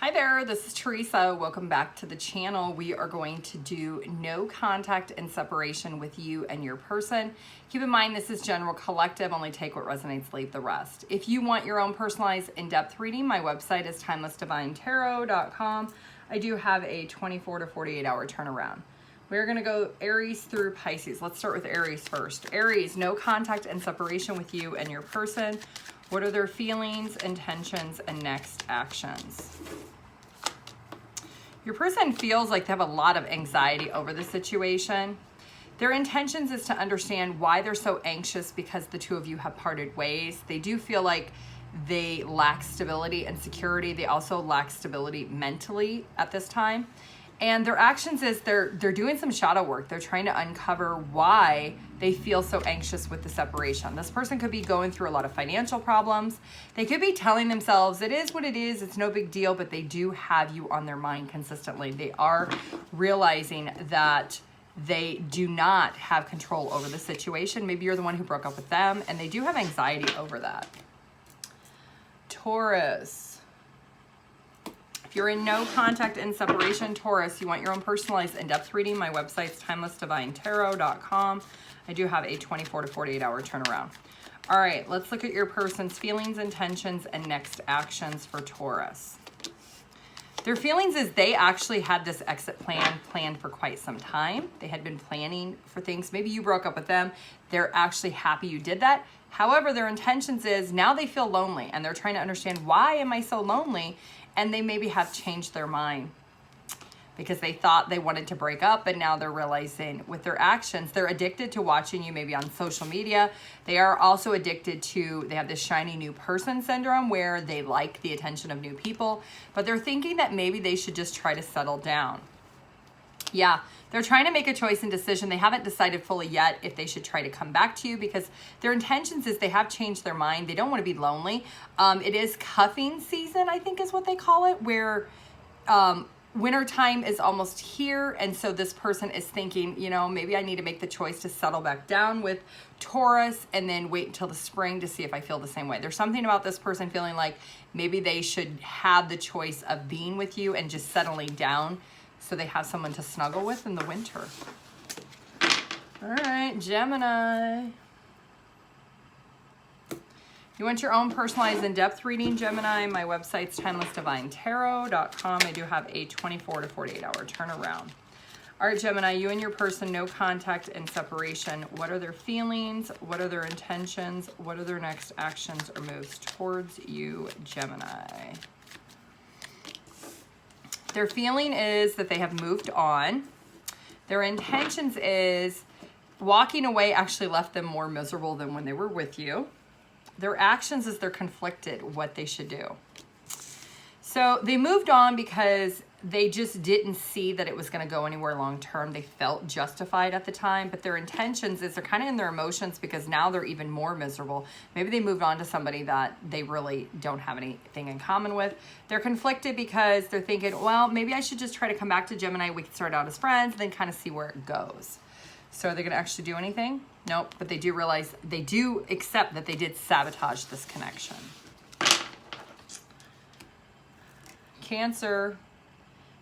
Hi there, this is Teresa. Welcome back to the channel. We are going to do no contact and separation with you and your person. Keep in mind this is general collective, only take what resonates, leave the rest. If you want your own personalized in-depth reading, my website is TimelessDivineTarot.com. I do have a 24 to 48 hour turnaround. We're gonna go Aries through Pisces. Let's start with Aries first. Aries, no contact and separation with you and your person. What are their feelings, intentions, and next actions? Your person feels like they have a lot of anxiety over the situation. Their intentions is to understand why they're so anxious because the two of you have parted ways. They do feel like they lack stability and security. They also lack stability mentally at this time. And their actions is they're doing some shadow work. They're trying to uncover why they feel so anxious with the separation. This person could be going through a lot of financial problems. They could be telling themselves, it is what it is, it's no big deal, but they do have you on their mind consistently. They are realizing that they do not have control over the situation. Maybe you're the one who broke up with them, and they do have anxiety over that. Taurus. If you're in no contact and separation, Taurus, you want your own personalized in-depth reading, my website's TimelessDivineTarot.com. I do have a 24 to 48 hour turnaround. All right, let's look at your person's feelings, intentions, and next actions for Taurus. Their feelings is they actually had this exit plan planned for quite some time. They had been planning for things. Maybe you broke up with them. They're actually happy you did that. However, their intentions is now they feel lonely and they're trying to understand, why am I so lonely? And they maybe have changed their mind because they thought they wanted to break up, but now they're realizing with their actions, they're addicted to watching you maybe on social media. They are also addicted to, they have this shiny new person syndrome where they like the attention of new people, but they're thinking that maybe they should just try to settle down. Yeah, they're trying to make a choice and decision. They haven't decided fully yet if they should try to come back to you because their intentions is they have changed their mind. They don't want to be lonely. It is cuffing season, I think is what they call it, where winter time is almost here. And so this person is thinking, you know, maybe I need to make the choice to settle back down with Taurus and then wait until the spring to see if I feel the same way. There's something about this person feeling like maybe they should have the choice of being with you and just settling down so they have someone to snuggle with in the winter. All right, Gemini. You want your own personalized in-depth reading, Gemini? My website's TimelessDivineTarot.com. I do have a 24 to 48 hour turnaround. All right, Gemini, you and your person, no contact and separation. What are their feelings? What are their intentions? What are their next actions or moves towards you, Gemini? Their feeling is that they have moved on. Their intentions is walking away actually left them more miserable than when they were with you. Their actions is they're conflicted what they should do. So they moved on because they just didn't see that it was going to go anywhere long term. They felt justified at the time, but their intentions is they're kind of in their emotions because now they're even more miserable. Maybe they moved on to somebody that they really don't have anything in common with. They're conflicted because they're thinking, well, maybe I should just try to come back to Gemini. We can start out as friends, then kind of see where it goes. So are they going to actually do anything? Nope, but they do realize, they do accept that they did sabotage this connection. Cancer.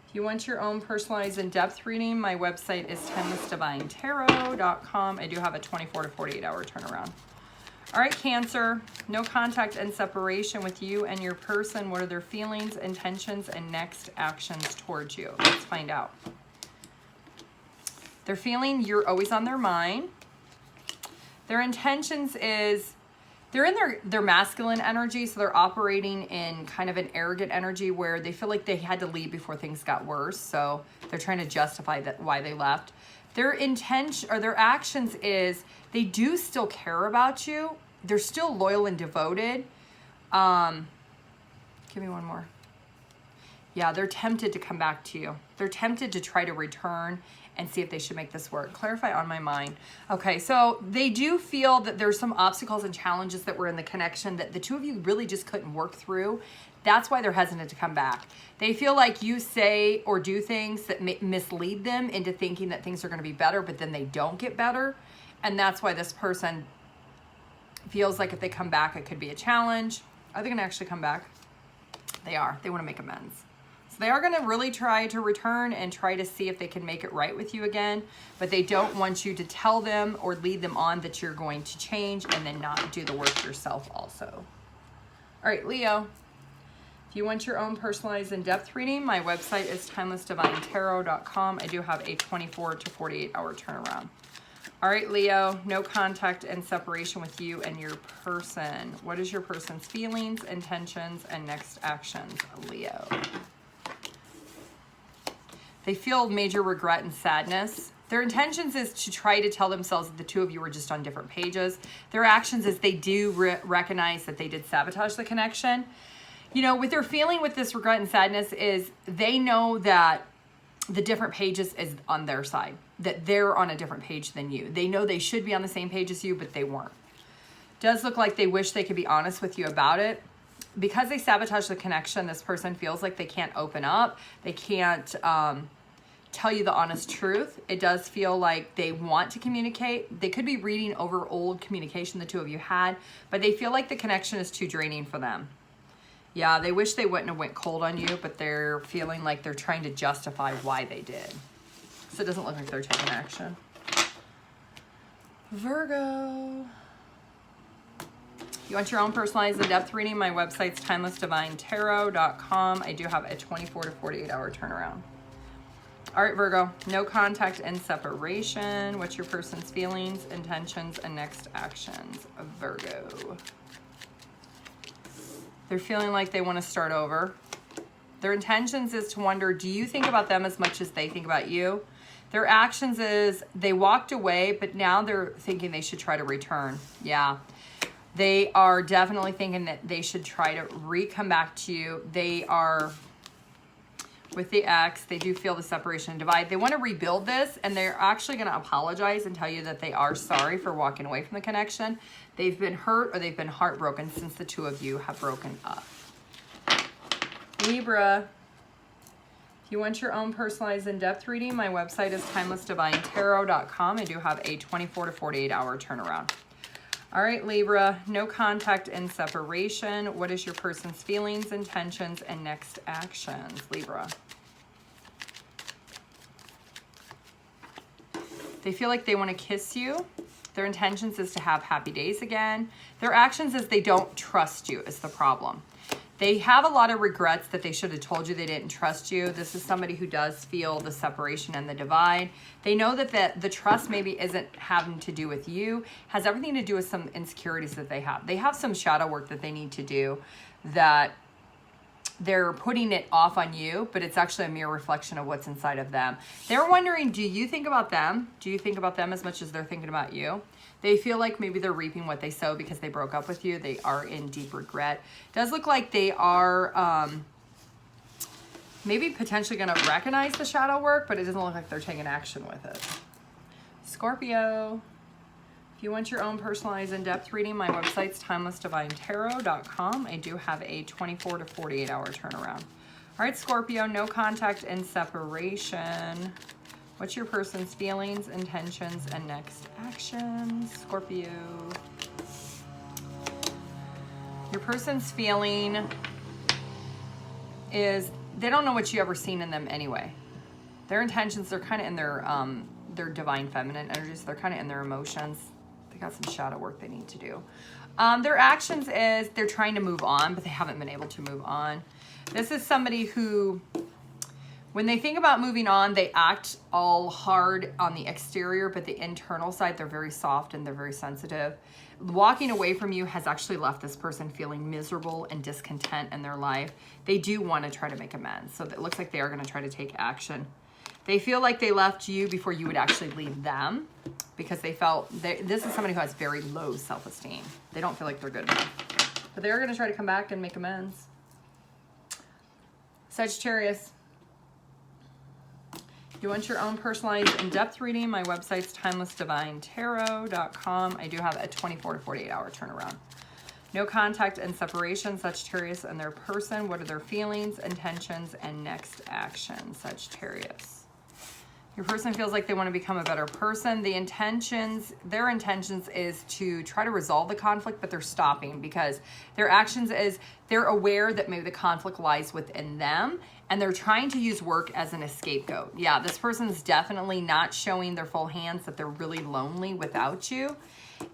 If you want your own personalized in-depth reading, my website is TimelessDivineTarot.com. I do have a 24 to 48 hour turnaround. All right, Cancer, no contact and separation with you and your person. What are their feelings, intentions, and next actions towards you? Let's find out. They're feeling you're always on their mind. Their intentions is they're in their masculine energy, so they're operating in kind of an arrogant energy where they feel like they had to leave before things got worse. So they're trying to justify that why they left. Their intention or their actions is they do still care about you. They're still loyal and devoted. Give me one more. Yeah, they're tempted to come back to you. They're tempted to try to return and see if they should make this work. Clarify on my mind. Okay, so they do feel that there's some obstacles and challenges that were in the connection that the two of you really just couldn't work through. That's why they're hesitant to come back. They feel like you say or do things that mislead them into thinking that things are gonna be better, but then they don't get better. And that's why this person feels like if they come back, it could be a challenge. Are they gonna actually come back? They are. They wanna make amends. they are going to really try to return and try to see if they can make it right with you again, but they don't want you to tell them or lead them on that you're going to change and then not do the work yourself also. All right, Leo, if you want your own personalized in-depth reading, my website is TimelessDivineTarot.com. I do have a 24 to 48 hour turnaround. All right, Leo, no contact and separation with you and your person. What is your person's feelings, intentions, and next actions, Leo? They feel major regret and sadness. Their intentions is to try to tell themselves that the two of you are just on different pages. Their actions is they do recognize that they did sabotage the connection. You know, what they're feeling with this regret and sadness is they know that the different pages is on their side, that they're on a different page than you. They know they should be on the same page as you, but they weren't. Does look like they wish they could be honest with you about it. Because they sabotage the connection, this person feels like they can't open up. They can't tell you the honest truth. It does feel like they want to communicate. They could be reading over old communication the two of you had, but they feel like the connection is too draining for them. Yeah, they wish they wouldn't have went cold on you, but they're feeling like they're trying to justify why they did. So it doesn't look like they're taking action. Virgo. You want your own personalized in-depth reading? My website's TimelessDivineTarot.com. I do have a 24 to 48 hour turnaround. All right, Virgo, no contact and separation. What's your person's feelings, intentions, and next actions, Virgo? They're feeling like they want to start over. Their intentions is to wonder, do you think about them as much as they think about you? Their actions is they walked away, but now they're thinking they should try to return. Yeah. They are definitely thinking that they should try to come back to you. They are, with the ex, they do feel the separation and divide. They want to rebuild this, and they're actually going to apologize and tell you that they are sorry for walking away from the connection. They've been hurt or they've been heartbroken since the two of you have broken up. Libra, if you want your own personalized in-depth reading, my website is TimelessDivineTarot.com. I do have a 24 to 48 hour turnaround. All right, Libra, no contact and separation. What is your person's feelings, intentions, and next actions, Libra? They feel like they want to kiss you. Their intentions is to have happy days again. Their actions is they don't trust you is the problem. They have a lot of regrets that they should have told you they didn't trust you. This is somebody who does feel the separation and the divide. They know that the trust maybe isn't having to do with you, has everything to do with some insecurities that they have. They have some shadow work that they need to do that they're putting it off on you, but it's actually a mere reflection of what's inside of them. They're wondering, do you think about them? Do you think about them as much as they're thinking about you? They feel like maybe they're reaping what they sow because they broke up with you. They are in deep regret. It does look like they are maybe potentially going to recognize the shadow work, but it doesn't look like they're taking action with it. Scorpio, if you want your own personalized in-depth reading, my website's TimelessDivineTarot.com. I do have a 24 to 48 hour turnaround. All right, Scorpio, no contact and separation. What's your person's feelings, intentions, and next actions, Scorpio? Your person's feeling is they don't know what you ever seen in them anyway. Their intentions, they're kind of in their divine feminine energies. They're kind of in their emotions. They got some shadow work they need to do. Their actions is they're trying to move on, but they haven't been able to move on. This is somebody who, when they think about moving on, they act all hard on the exterior, but the internal side, they're very soft and they're very sensitive. Walking away from you has actually left this person feeling miserable and discontent in their life. They do want to try to make amends. So it looks like they are going to try to take action. They feel like they left you before you would actually leave them because they felt, this is somebody who has very low self-esteem. They don't feel like they're good enough. But they're going to try to come back and make amends. Sagittarius. You want your own personalized in-depth reading? My website's TimelessDivineTarot.com. I do have a 24 to 48 hour turnaround. No contact and separation, Sagittarius and their person. What are their feelings, intentions, and next action, Sagittarius? Your person feels like they want to become a better person. Their intentions is to try to resolve the conflict, but they're stopping because their actions is they're aware that maybe the conflict lies within them and they're trying to use work as an scapegoat. Yeah, this person's definitely not showing their full hands, that they're really lonely without you.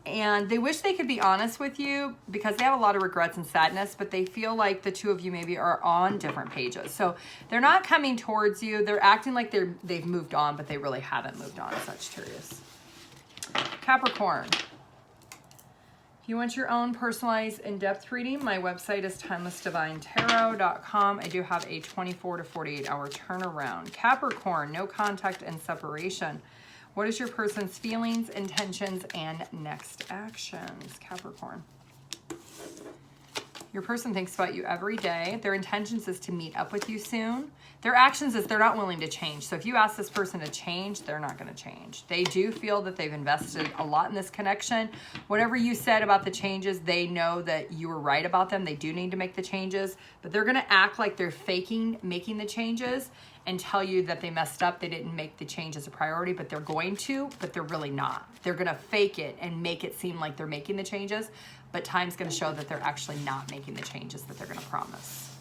And they wish they could be honest with you because they have a lot of regrets and sadness, but they feel like the two of you maybe are on different pages. So they're not coming towards you. They're acting like they've moved on, but they really haven't moved on, Sagittarius. Capricorn. If you want your own personalized in-depth reading, my website is TimelessDivineTarot.com. I do have a 24 to 48 hour turnaround. Capricorn, no contact and separation. What is your person's feelings, intentions, and next actions? Capricorn. Your person thinks about you every day. Their intentions is to meet up with you soon. Their actions is they're not willing to change. So if you ask this person to change, they're not going to change. They do feel that they've invested a lot in this connection. Whatever you said about the changes, they know that you were right about them. They do need to make the changes, but they're going to act like they're faking making the changes and tell you that they messed up. They didn't make the change as a priority, but they're going to, but they're really not. They're going to fake it and make it seem like they're making the changes, but time's going to show that they're actually not making the changes that they're going to promise.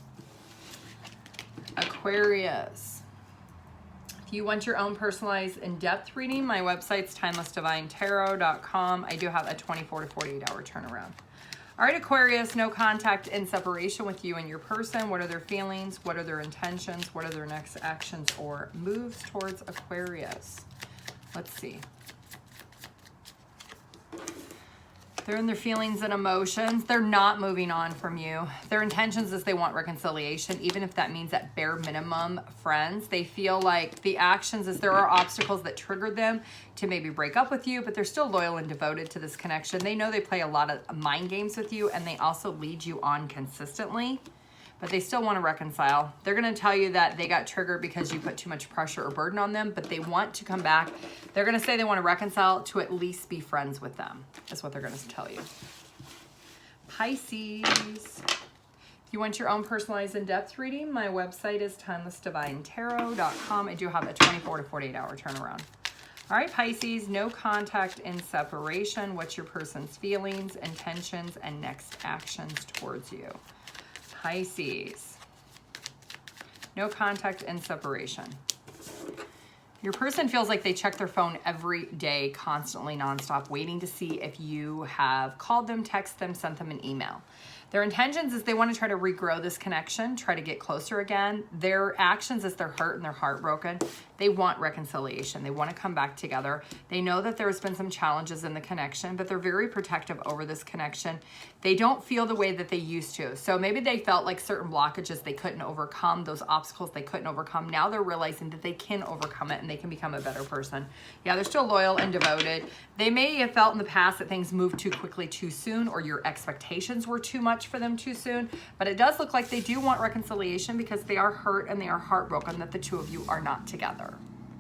Aquarius. If you want your own personalized in-depth reading, my website's TimelessDivineTarot.com. I do have a 24 to 48 hour turnaround. All right, Aquarius, no contact and separation with you and your person. What are their feelings? What are their intentions? What are their next actions or moves towards Aquarius? Let's see. They're in their feelings and emotions. They're not moving on from you. Their intentions is they want reconciliation, even if that means at bare minimum friends. They feel like the actions is there are obstacles that triggered them to maybe break up with you, but they're still loyal and devoted to this connection. They know they play a lot of mind games with you, and they also lead you on consistently, but they still want to reconcile. They're going to tell you that they got triggered because you put too much pressure or burden on them, but they want to come back. They're going to say they want to reconcile to at least be friends with them. That's what they're going to tell you. Pisces. If you want your own personalized in-depth reading, my website is TimelessDivineTarot.com. I do have a 24 to 48 hour turnaround. All right, Pisces, no contact and separation. What's your person's feelings, intentions, and next actions towards you? Pisces, no contact and separation. Your person feels like they check their phone every day, constantly, nonstop, waiting to see if you have called them, texted them, sent them an email. Their intentions is they want to try to regrow this connection, try to get closer again. Their actions is they're hurt and they're heartbroken. They want reconciliation. They want to come back together. They know that there's been some challenges in the connection, but they're very protective over this connection. They don't feel the way that they used to. So maybe they felt like certain blockages they couldn't overcome, those obstacles they couldn't overcome. Now they're realizing that they can overcome it and they can become a better person. Yeah, they're still loyal and devoted. They may have felt in the past that things moved too quickly too soon, or your expectations were too much for them too soon, but it does look like they do want reconciliation because they are hurt and they are heartbroken that the two of you are not together.